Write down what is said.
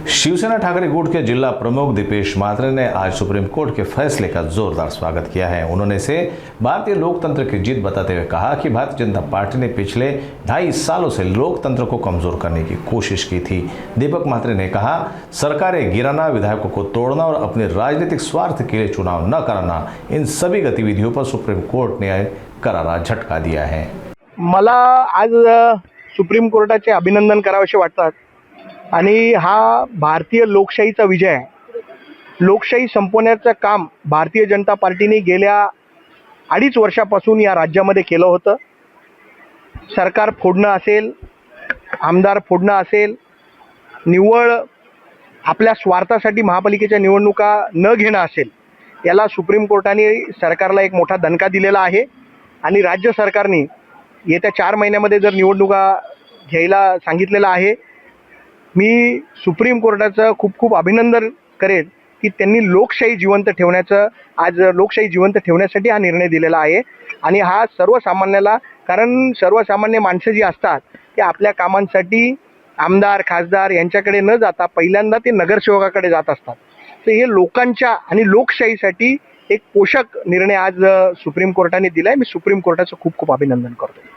शिवसेना ठाकरे गुट के जिला प्रमुख दीपेश म्हात्रे ने आज सुप्रीम कोर्ट के फैसले का जोरदार स्वागत किया है। उन्होंने इसे भारतीय लोकतंत्र की जीत बताते हुए कहा कि भारतीय जनता पार्टी ने पिछले 2.5 सालों से लोकतंत्र को कमजोर करने की कोशिश की थी। दीपक म्हात्रे ने कहा, सरकारें गिराना, विधायकों को तोड़ना और अपने राजनीतिक स्वार्थ के लिए चुनाव न कराना, इन सभी गतिविधियों पर सुप्रीम कोर्ट ने करारा झटका दिया है। मला आज सुप्रीम कोर्टाचे अभिनंदन करावेसे वाटतात आणि हा भारतीय लोकशाहीचा विजय आहे। लोकशाही संपवण्याचं काम भारतीय जनता पार्टीने गेल्या 2.5 वर्षापासून या राज्यामध्ये केलं होतं। सरकार फोडणं असेल, आमदार फोडणं असेल, निव्वळ आपल्या स्वार्थासाठी महापालिकेच्या निवडणुका न घेणं असेल, याला सुप्रीम कोर्टाने सरकारला एक मोठा दणका दिलेला आहे आणि राज्य सरकारने येत्या 4 महिन्यामध्ये जर निवडणुका घ्यायला सांगितलेलं आहे। मी सुप्रीम कोर्टाचं खूप खूप अभिनंदन करेन की त्यांनी लोकशाही जिवंत ठेवण्याचं आज लोकशाही जिवंत ठेवण्यासाठी हा निर्णय दिलेला आहे आणि हा सर्वसामान्याला, कारण सर्वसामान्य माणसं जी असतात ते आपल्या कामांसाठी आमदार खासदार यांच्याकडे न जाता पहिल्यांदा ते नगरसेवकाकडे जात असतात। तर हे लोकांच्या आणि लोकशाहीसाठी एक पोषक निर्णय आज सुप्रीम कोर्टाने दिलाय। मी सुप्रीम कोर्टाचं खूप खूप अभिनंदन करतो।